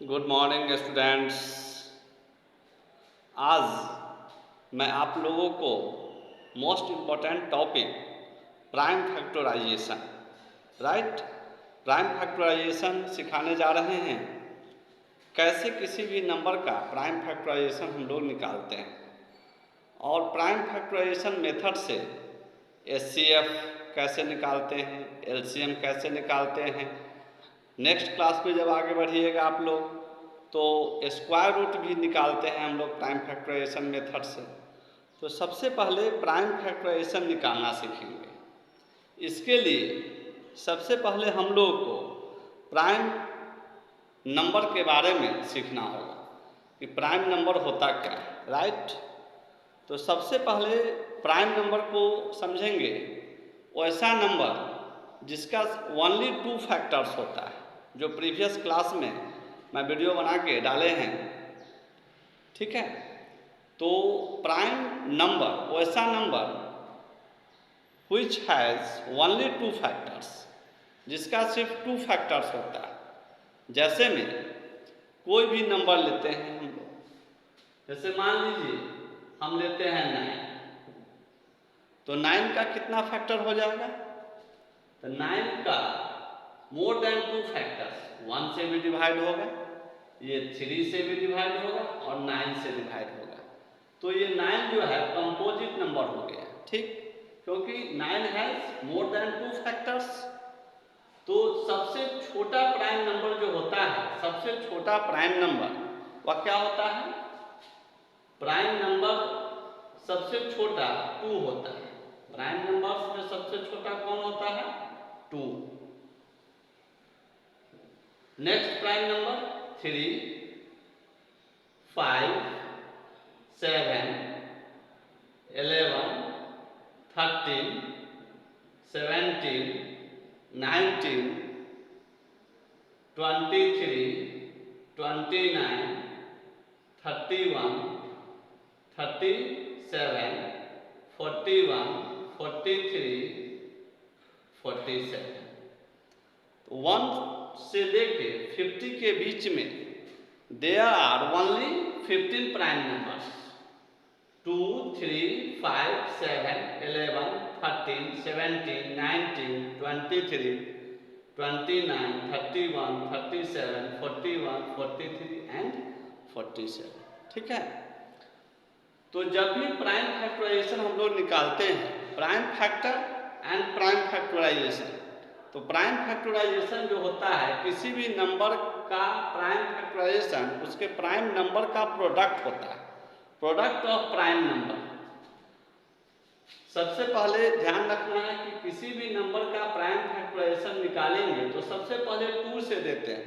Good morning students. आज मैं आप लोगों को most important topic prime factorization prime factorization सिखाने जा रहे हैं। कैसे किसी भी नंबर का प्राइम फैक्टराइजेशन हम लोग निकालते हैं और प्राइम फैक्टराइजेशन मेथड से एचसीएफ कैसे निकालते हैं, एलसीएम कैसे निकालते हैं। नेक्स्ट क्लास में जब आगे बढ़िएगा आप लोग तो स्क्वायर रूट भी निकालते हैं हम लोग प्राइम फैक्टराइजेशन मेथड से। तो सबसे पहले प्राइम फैक्टराइजेशन निकालना सीखेंगे। इसके लिए सबसे पहले हम लोग को प्राइम नंबर के बारे में सीखना होगा कि प्राइम नंबर होता क्या है, राइट। तो सबसे पहले प्राइम नंबर को समझेंगे वैसा नंबर जिसका ओनली 2 फैक्टर्स होता है, जो प्रीवियस क्लास में मैं वीडियो बना के डाले हैं, ठीक है। तो प्राइम नंबर वैसा number which has only 2 factors, जिसका सिर्फ 2 फैक्टर्स होता है। जैसे में कोई भी नंबर लेते हैं हम लोग, जैसे मान लीजिए हम लेते हैं 9, तो 9 का कितना फैक्टर हो जाएगा? तो 9 का मोर देन 2 फैक्टर्स, 1 से भी डिवाइड होगा, ये 3 से भी डिवाइड होगा और 9 से डिवाइड होगा। तो ये 9 जो है कंपोजिट नंबर हो गया, ठीक, क्योंकि 9 हैज मोर देन 2 फैक्टर्स। तो सबसे छोटा प्राइम नंबर जो होता है, सबसे छोटा प्राइम नंबर वह क्या होता है? प्राइम नंबर सबसे छोटा 2 होता है। प्राइम नंबर्स में सबसे छोटा कौन होता है? 2। Next prime number 3, 5, 7, 11, 13, 17, 19, 23, 29, 31, 37, 41, 43, 47। तो 1 से लेके 50 के बीच में there are only 15 prime numbers. 2, 3, 5, 7, 11, 13, 17, 19, 23, 29, 31, 37, 41, 43 and 47, ठीक है। तो जब भी प्राइम फैक्टराइजेशन हम लोग निकालते हैं, prime factor and prime factorization, तो प्राइम फैक्टराइजेशन जो होता है किसी भी नंबर का प्राइम फैक्टराइजेशन उसके प्राइम नंबर का प्रोडक्ट होता है, प्रोडक्ट ऑफ प्राइम नंबर। सबसे पहले ध्यान रखना है कि किसी भी नंबर का प्राइम फैक्टराइजेशन निकालेंगे तो सबसे पहले 2 से देते हैं।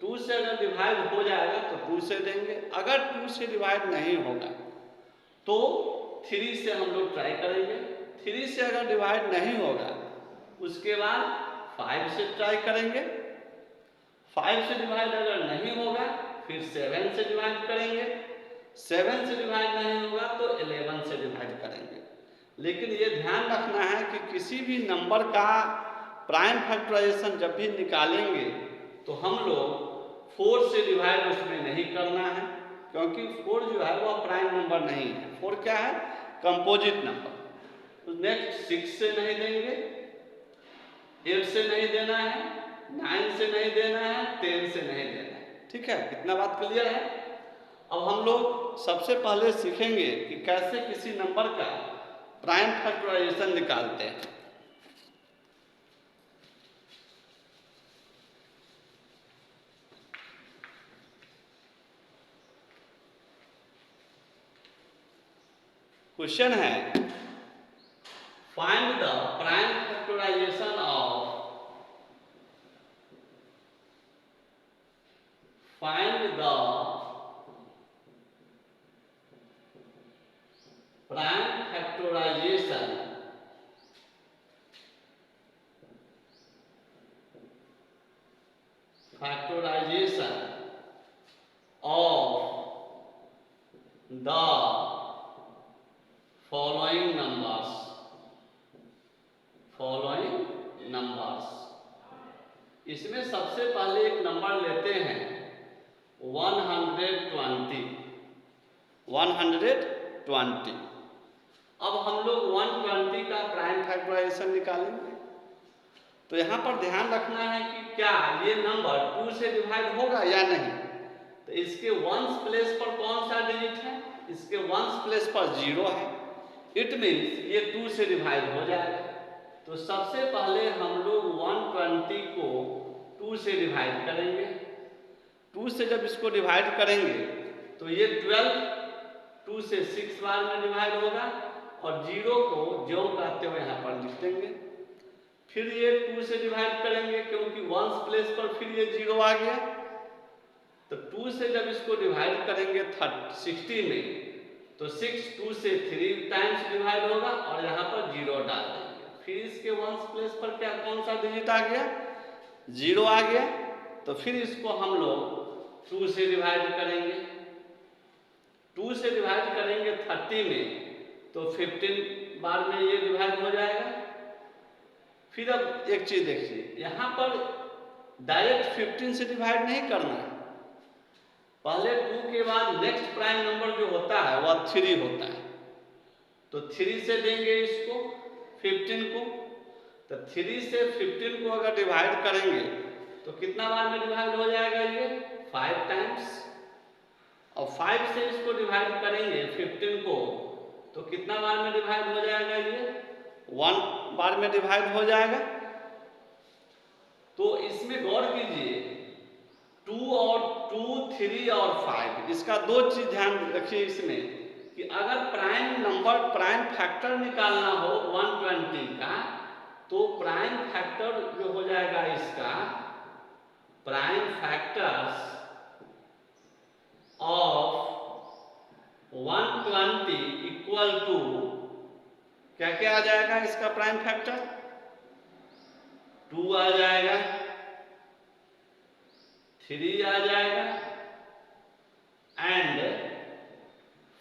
2 से अगर डिवाइड हो जाएगा तो 2 से देंगे, अगर 2 से डिवाइड नहीं होगा तो 3 से हम लोग ट्राई करेंगे। 3 से अगर डिवाइड नहीं होगा उसके बाद 5 से ट्राई करेंगे। 5 से डिवाइड अगर नहीं होगा फिर 7 से डिवाइड करेंगे। 7 से डिवाइड नहीं होगा तो 11 से डिवाइड करेंगे। लेकिन ये ध्यान रखना है कि किसी भी नंबर का प्राइम फैक्टराइजेशन जब भी निकालेंगे तो हम लोग 4 से डिवाइड उसमें नहीं करना है, क्योंकि 4 जो है वह प्राइम नंबर नहीं है। 4 क्या है? Composite number. तो नेक्स्ट 6 से नहीं देंगे, 8 से नहीं देना है, 9 से नहीं देना है, 10 से नहीं देना है, ठीक है। कितना बात क्लियर है? अब हम लोग सबसे पहले सीखेंगे कि कैसे किसी नंबर का प्राइम फैक्टराइजेशन निकालते हैं। क्वेश्चन है, find the prime factorization of prime factorization of the following numbers. इसमें सबसे पहले एक नंबर लेते हैं, 120। अब हम लोग 120 का प्राइम फैक्टराइजेशन निकालेंगे। तो यहाँ पर ध्यान रखना है कि क्या ये नंबर 2 से डिवाइड होगा या नहीं। तो इसके वंस प्लेस पर कौन सा डिजिट है, इसके वंस प्लेस पर 0 है। इट मीन्स ये 2 से डिवाइड हो जाएगा। तो सबसे पहले हम लोग 120 को 2 से डिवाइड करेंगे। 2 से जब इसको डिवाइड करेंगे तो ये 12 2 से 6 बार में डिवाइड होगा और 0 को ज्यों कहते हुए यहाँ पर लिख देंगे। फिर ये 2 से डिवाइड करेंगे क्योंकि वंस प्लेस पर फिर ये 0 आ गया। तो 2 से जब इसको डिवाइड करेंगे 60 में तो 6 2 से 3 टाइम्स डिवाइड होगा और यहाँ पर 0 डाल देंगे। फिर इसके वंस प्लेस पर क्या कौन सा डिजिट आ गया, 0 आ गया। तो फिर इसको हम लोग 2 से डिवाइड करेंगे। 2 से डिवाइड करेंगे 30 में तो 15 बार में ये डिवाइड हो जाएगा। फिर अब एक चीज देखिए, यहाँ पर डायरेक्ट 15 से डिवाइड नहीं करना है। पहले 2 के बाद नेक्स्ट प्राइम नंबर जो होता है वह 3 होता है। तो 3 से देंगे इसको 15 को। तो 3 से 15 को अगर डिवाइड करेंगे तो कितना बार में डिवाइड हो जाएगा, ये 5 टाइम्स। और 5 से इसको डिवाइड करेंगे 15 को तो कितना बार में डिवाइड हो जाएगा, ये 1 बार में डिवाइड हो जाएगा। तो इसमें गौर कीजिए, 2 और 2, 3 और 5, इसका 2 चीज ध्यान रखिए इसमें कि अगर प्राइम नंबर प्राइम फैक्टर निकालना हो 120 का तो प्राइम फैक्टर जो हो जाएगा इसका prime factors of 120 equal to क्या क्या आ जाएगा, इसका प्राइम फैक्टर 2 आ जाएगा, 3 आ जाएगा एंड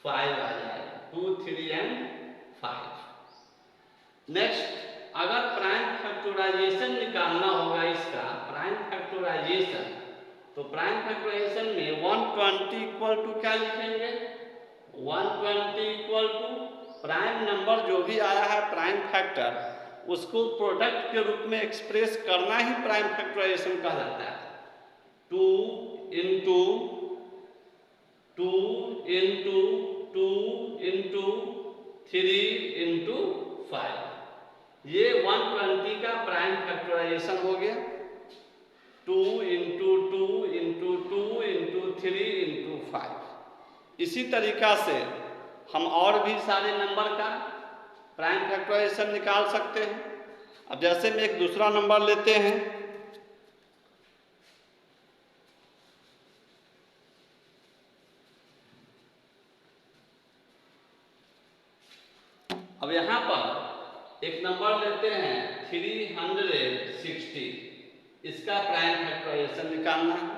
5 आ जाएगा। 2, 3 एंड 5। नेक्स्ट, अगर प्राइम फैक्टराइजेशन निकालना होगा इसका प्राइम फैक्टराइजेशन, तो प्राइम फैक्टराइजेशन में 120 इक्वल टू क्या लिखेंगे, 120 इक्वल टू प्राइम नंबर जो भी आया है प्राइम फैक्टर उसको प्रोडक्ट के रूप में एक्सप्रेस करना ही प्राइम फैक्टराइजेशन कहलाता है। 2 इंटू 2 इंटू 2 इंटू 3 इंटू 5, ये 120 का प्राइम फैक्टराइजेशन हो गया। 2 इंटू 2 इंटू 2 इंटू 3 इंटू 5। इसी तरीका से हम और भी सारे नंबर का प्राइम फैक्टराइजेशन निकाल सकते हैं। अब जैसे में एक दूसरा नंबर लेते हैं, अब यहाँ पर एक नंबर लेते हैं 360, इसका प्राइम फैक्टराइजेशन निकालना है।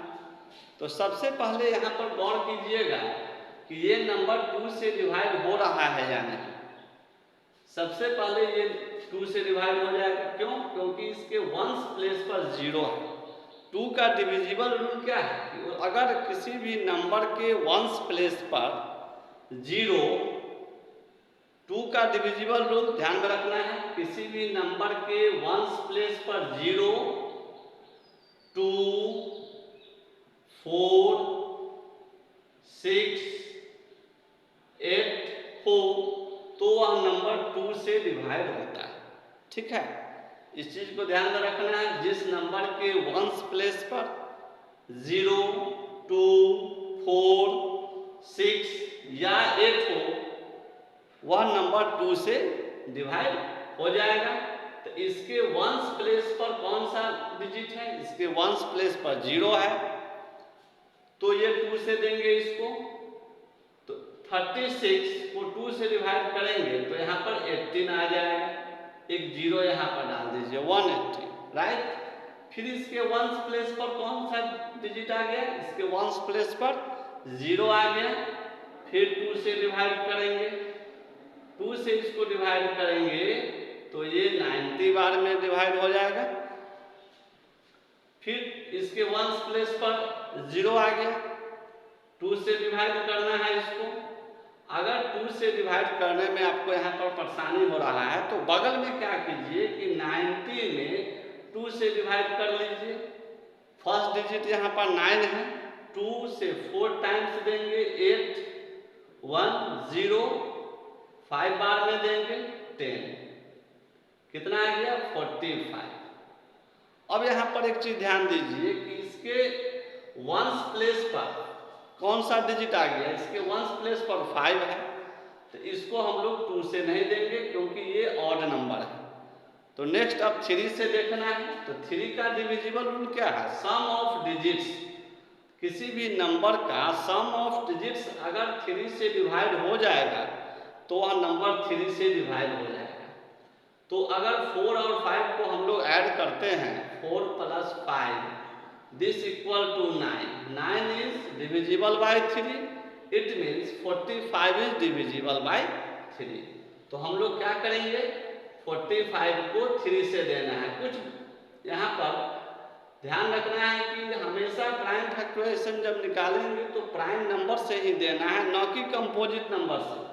तो सबसे पहले यहाँ पर गौर कीजिएगा कि ये नंबर 2 से डिवाइड हो रहा है या नहीं। सबसे पहले ये 2 से डिवाइड हो जाएगा, क्यों, क्योंकि इसके वंस प्लेस पर 0 है। 2 का डिविजिबल रूल क्या है कि अगर किसी भी नंबर के वंस प्लेस पर 0, 2 का डिविजिबल रूल ध्यान में रखना है, किसी भी नंबर के वंस प्लेस पर 0, 2, 4, 6, 8 हो तो वह नंबर 2 से डिवाइड होता है। ठीक है, इस चीज को ध्यान में रखना है। जिस नंबर के वंस प्लेस पर 0, 2, 4, 6 या 8 हो वह नंबर 2 से डिवाइड हो जाएगा। तो इसके वंस प्लेस पर कौन सा डिजिट है, इसके वंस प्लेस पर 0 है तो ये 2 से देंगे इसको। तो 36 को 2 से डिवाइड करेंगे तो यहाँ पर 18 आ जाएगा, एक 0 यहाँ पर डाल दीजिए, 180, राइट। फिर इसके वंस प्लेस पर कौन सा डिजिट आ गया, इसके वंस प्लेस पर 0 आ गया। फिर 2 से डिवाइड करेंगे, 2 से इसको डिवाइड करेंगे तो ये 90 बार में डिवाइड हो जाएगा। फिर इसके वंस प्लेस पर 0 आ गया, 2 से डिवाइड करना है इसको अगर 2 से डिवाइड करने में आपको यहाँ पर परेशानी हो रहा है तो बगल में क्या कीजिए कि 90 में 2 से डिवाइड कर लीजिए। फर्स्ट डिजिट यहाँ पर 9 है, 2 से 4 टाइम्स देंगे 8, 1 0, 5 बार में देंगे 10, कितना आ गया 45। अब यहाँ पर एक चीज ध्यान दीजिए कि इसके वंस प्लेस पर कौन सा डिजिट आ गया, इसके वंस प्लेस पर 5 है, तो इसको हम लोग 2 से नहीं देंगे क्योंकि ये ऑड नंबर है। तो नेक्स्ट अब 3 से देखना है। तो 3 का डिविजिबल रूल क्या है, सम ऑफ डिजिट्स। किसी भी नंबर का सम ऑफ डिजिट्स अगर 3 से डिवाइड हो जाएगा तो वह नंबर 3 से डिवाइड हो जाएगा। तो अगर 4 और 5 को हम लोग ऐड करते हैं, 4 + 5 this equal to 9, 9 is divisible by 3, it means 45 is divisible by 3। तो हम लोग क्या करेंगे, 45 को 3 से देना है। कुछ यहाँ पर ध्यान रखना है कि हमेशा प्राइम फैक्टराइजेशन जब निकालेंगे तो प्राइम नंबर से ही देना है, न कि कंपोजिट नंबर से।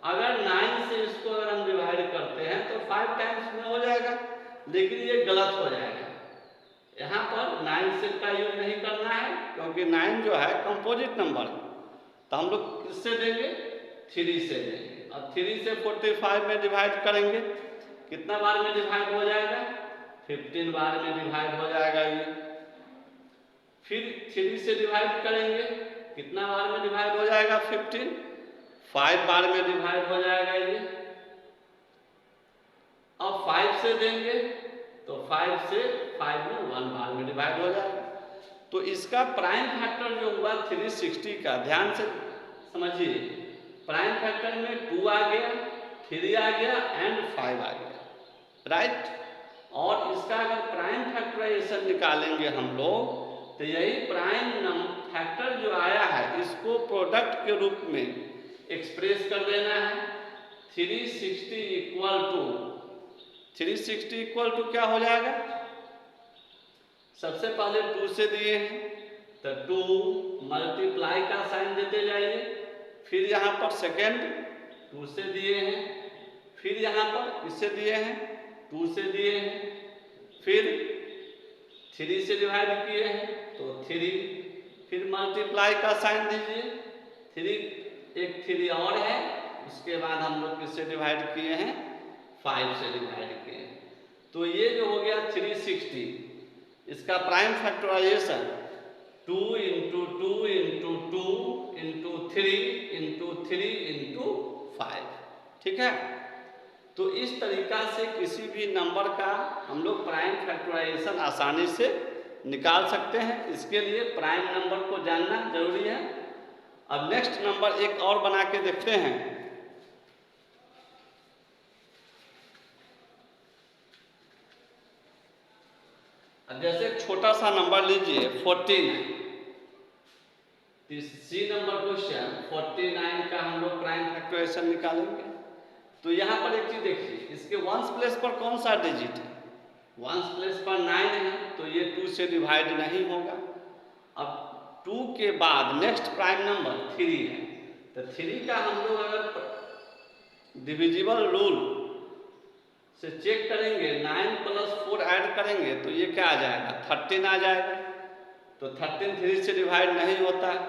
अगर 9 से इसको अगर हम डिवाइड करते हैं तो 5 टाइम्स में हो जाएगा, लेकिन ये गलत हो जाएगा। यहाँ पर 9 से का यूज नहीं करना है क्योंकि 9 जो है कंपोजिट नंबर है। तो हम लोग किससे देंगे, 3 से देंगे। अब 3 से 45 में डिवाइड करेंगे, कितना बार में डिवाइड हो जाएगा, 15 बार में डिवाइड हो जाएगा ये। फिर 3 से डिवाइड करेंगे, कितना बार में डिवाइड हो जाएगा, 15, 5 बार में डिवाइड हो जाएगा ये। अब 5 से देंगे तो 5 से 5 में 1 बार में डिवाइड हो जाएगा। तो इसका प्राइम फैक्टर जो हुआ 360 का, ध्यान से समझिए, प्राइम फैक्टर में 2 आ गया, 3 आ गया एंड 5 आ गया, राइट। और इसका अगर प्राइम फैक्टराइजेशन निकालेंगे हम लोग तो यही प्राइम फैक्टर जो आया है इसको प्रोडक्ट के रूप में एक्सप्रेस कर देना है। 360 इक्वल टू क्या हो जाएगा, सबसे पहले 2 से दिए हैं तो 2 मल्टीप्लाई का साइन देते जाइए। फिर यहाँ पर सेकेंड 2 से दिए हैं, फिर यहाँ पर इससे दिए हैं 2 से दिए हैं, फिर 3 से डिवाइड किए हैं तो 3, फिर मल्टीप्लाई का साइन दीजिए, 3 एक 3 और है, उसके बाद हम लोग किससे डिवाइड किए हैं, 5 से डिवाइड किए हैं। तो ये जो हो गया 360, इसका प्राइम फैक्टराइजेशन 2 × 2 × 2 × 3 × 3 × 5, ठीक है। तो इस तरीका से किसी भी नंबर का हम लोग प्राइम फैक्टराइजेशन आसानी से निकाल सकते हैं। इसके लिए प्राइम नंबर को जानना जरूरी है। अब नेक्स्ट नंबर एक और बना के देखते हैं। अब जैसे एक छोटा सा नंबर लीजिए 49, सी नंबर क्वेश्चन 49 का हम लोग प्राइम फैक्टराइजेशन निकालेंगे। तो यहाँ पर एक चीज देखिए, इसके वंस प्लेस पर कौन सा डिजिट है, वंस प्लेस पर 9 है, तो ये 2 से डिवाइड नहीं होगा। अब 2 के बाद नेक्स्ट प्राइम नंबर 3 है, तो 3 का हम लोग अगर डिविजिबल रूल से चेक करेंगे, 9 + 4 ऐड करेंगे तो ये क्या आ जाएगा, 13 आ जाएगा। तो 13 3 से डिवाइड नहीं होता है।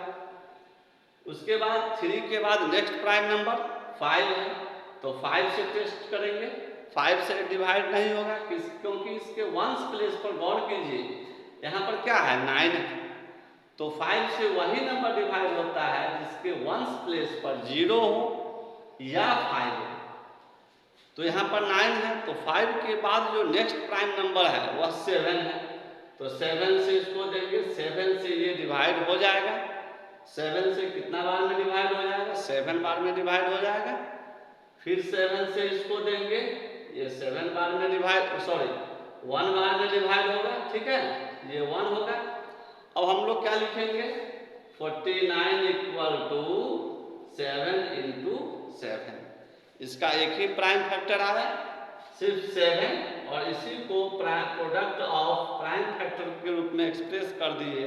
उसके बाद 3 के बाद नेक्स्ट प्राइम नंबर 5 है, तो 5 से टेस्ट करेंगे, 5 से डिवाइड नहीं होगा क्योंकि इसके वंस प्लेस पर गौर कीजिए, यहाँ पर क्या है 9 है, तो 5 से वही नंबर डिवाइड होता है जिसके वंस प्लेस पर 0 हो या 5 हो। तो यहाँ पर 9 है, तो 5 के बाद जो नेक्स्ट प्राइम नंबर है वह 7 है, तो 7 से इसको देंगे, 7 से ये डिवाइड हो जाएगा। 7 से कितना बार में डिवाइड हो जाएगा, 7 बार में डिवाइड हो जाएगा। फिर 7 से इसको देंगे, ये 7 बार में डिवाइड 1 बार में डिवाइड होगा, ठीक है, ये 1 होगा। अब हम लोग क्या लिखेंगे, 49 = 7 × 7। इसका एक ही प्राइम फैक्टर आ रहा है, सिर्फ 7, और इसी को प्रोडक्ट ऑफ प्राइम फैक्टर के रूप में एक्सप्रेस कर दिए,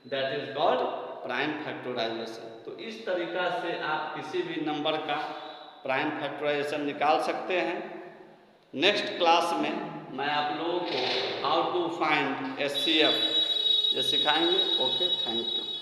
that is called prime factorization. तो इस तरीक़ा से आप किसी भी नंबर का प्राइम फैक्टराइजेशन निकाल सकते हैं। नेक्स्ट क्लास में मैं आप लोगों को हाउ टू फाइंड HCF ये सिखाएंगे। Okay, thank you.